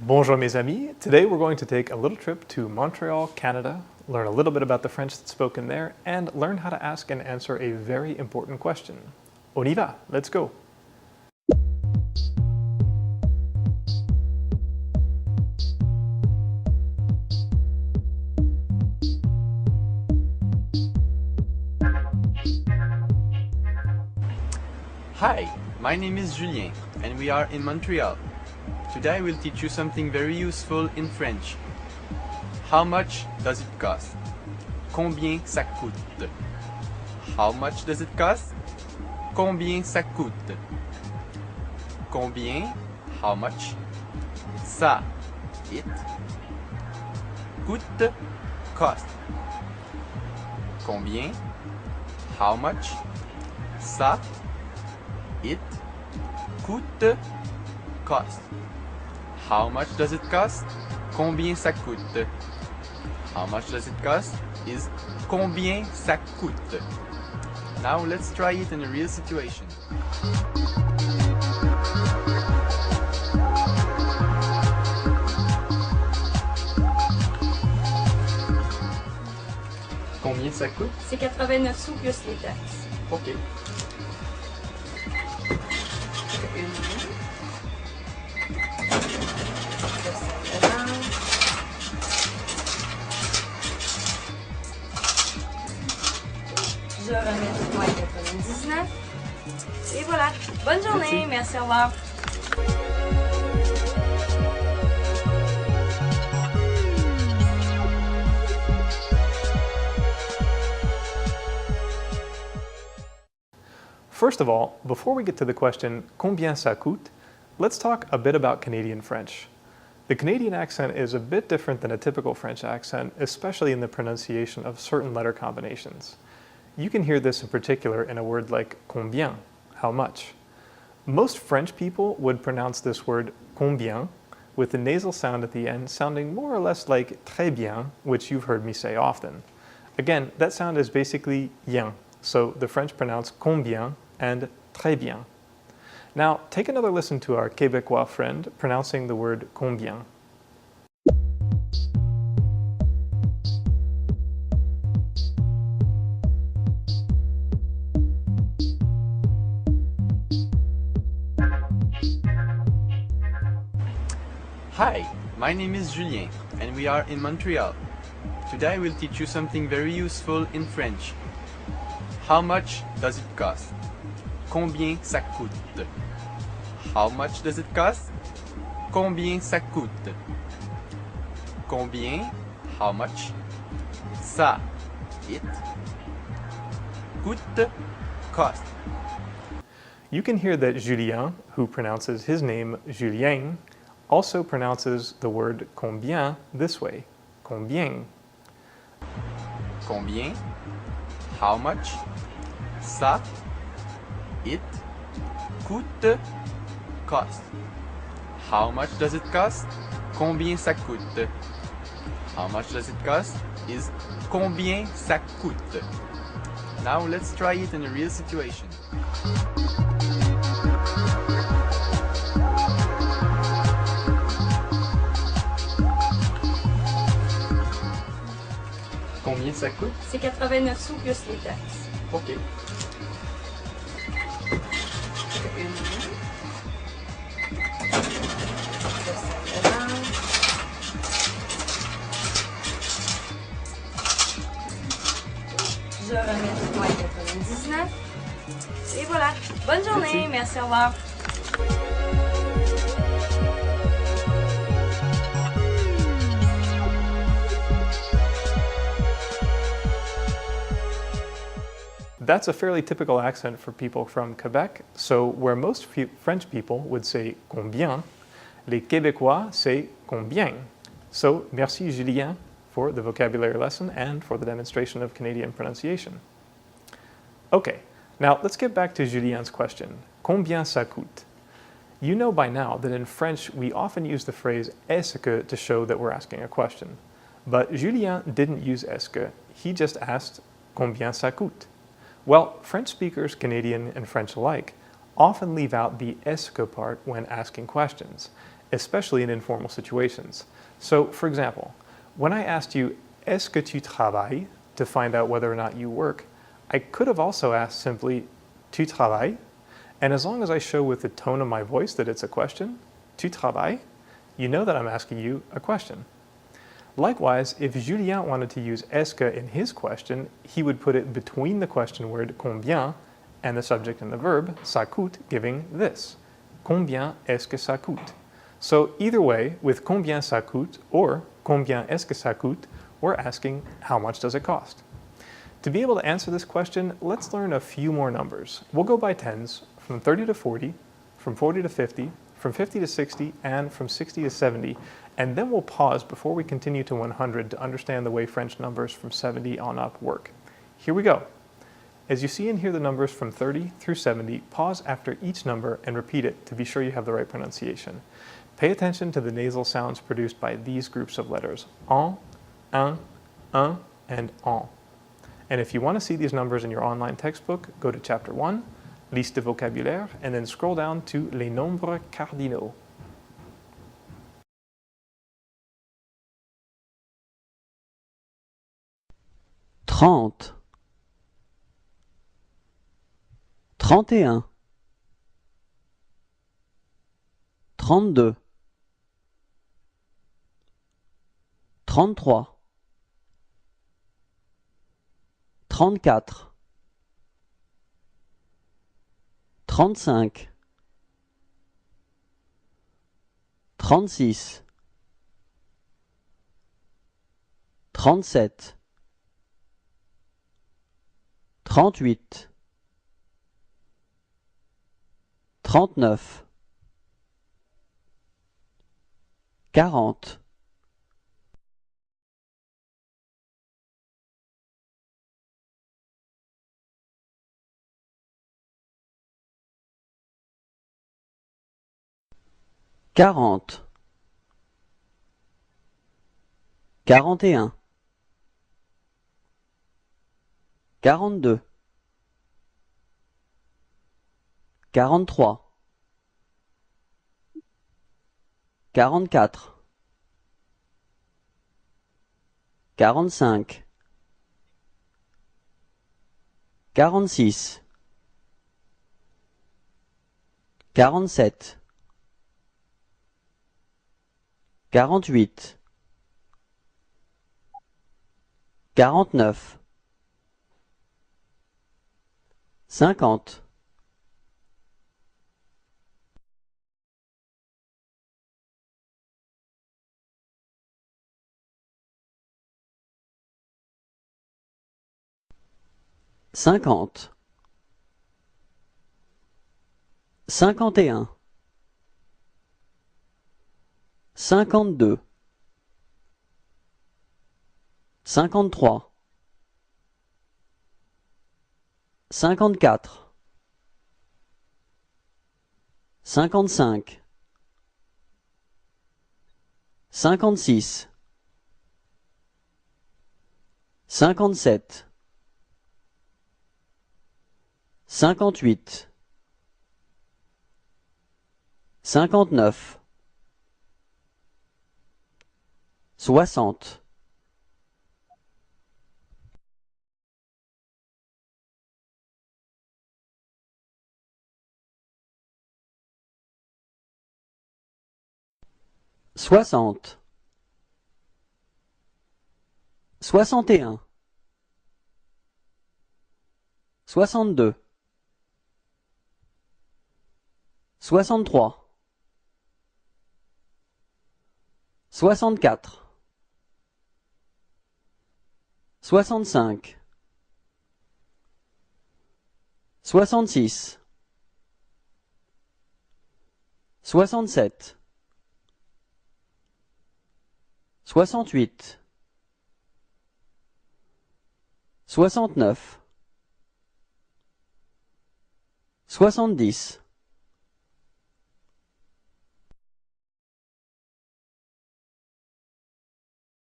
Bonjour mes amis. Today we're going to take a little trip to Montreal, Canada, learn a little bit about the French that's spoken there, and learn how to ask and answer a very important question. On y va, let's go. Hi, my name is Julien and we are in Montreal. Today I will teach you something very useful in French. How much does it cost? Combien ça coûte? How much does it cost? Combien ça coûte? Combien, how much? Ça, it. Coûte, cost. Combien, how much? Ça, it. Coûte, cost. How much does it cost? Combien ça coûte? How much does it cost is combien ça coûte. Now let's try it in a real situation. Combien ça coûte? C'est 89 sous plus les taxes. Ok. Je remets 99. Et voilà. Bonne journée. Merci, au revoir. First of all, before we get to the question, combien ça coûte, let's talk a bit about Canadian French. The Canadian accent is a bit different than a typical French accent, especially in the pronunciation of certain letter combinations. You can hear this in particular in a word like combien, how much. Most French people would pronounce this word combien with the nasal sound at the end sounding more or less like très bien, which you've heard me say often. Again, that sound is basically bien, so the French pronounce combien and très bien. Now, take another listen to our Québécois friend pronouncing the word combien. Hi, my name is Julien and we are in Montreal. Today I will teach you something very useful in French. How much does it cost? Combien ça coûte? How much does it cost? Combien ça coûte? Combien, how much? Ça, it. Coûte, cost. You can hear that Julien, who pronounces his name Julien, also pronounces the word combien this way, combien. Combien, how much? Ça, it. Coûte, cost. How much does it cost? Combien ça coûte? How much does it cost is combien ça coûte. Now let's try it in a real situation. Combien ça coûte? C'est 89 sous plus les taxes. Ok. Je remets 99. Et voilà. Bonne journée. Merci, au revoir. That's a fairly typical accent for people from Quebec, so where most French people would say combien, les Québécois say combien. So, merci Julien for the vocabulary lesson and for the demonstration of Canadian pronunciation. Okay, now let's get back to Julien's question. Combien ça coûte? You know by now that in French we often use the phrase est-ce que to show that we're asking a question. But Julien didn't use est-ce que, he just asked combien ça coûte? Well, French speakers, Canadian and French alike, often leave out the est-ce que part when asking questions. especially in informal situations. So, for example, when I asked you, est-ce que tu travailles, to find out whether or not you work, I could have also asked simply, tu travailles? And as long as I show with the tone of my voice that it's a question, tu travailles, you know that I'm asking you a question. Likewise, if Julien wanted to use est-ce que in his question, he would put it between the question word combien and the subject and the verb, ça coûte, giving this. Combien est-ce que ça coûte? So either way, with combien ça coûte or combien est-ce que ça coûte, we're asking how much does it cost? To be able to answer this question, let's learn a few more numbers. We'll go by tens, from 30 to 40, from 40 to 50, from 50 to 60, and from 60 to 70, and then we'll pause before we continue to 100 to understand the way French numbers from 70 on up work. Here we go. As you see and hear the numbers from 30 through 70, pause after each number and repeat it to be sure you have the right pronunciation. Pay attention to the nasal sounds produced by these groups of letters, en, un, and en. And if you want to see these numbers in your online textbook, go to Chapter 1, Liste de vocabulaire, and then scroll down to Les nombres cardinaux. Trente, 31, 32, 33, 34, 35, 36, 37, 38, 39, 40, 40, 41, 42, 43, 44, 45, 46, 47, 48, 49, 50, 50, 51, 52, 53, 54, 55, 56, 57, 58, 59, 60, 60, 61, 62, 63, 64, 65, 66, 67, 68, 69, 70,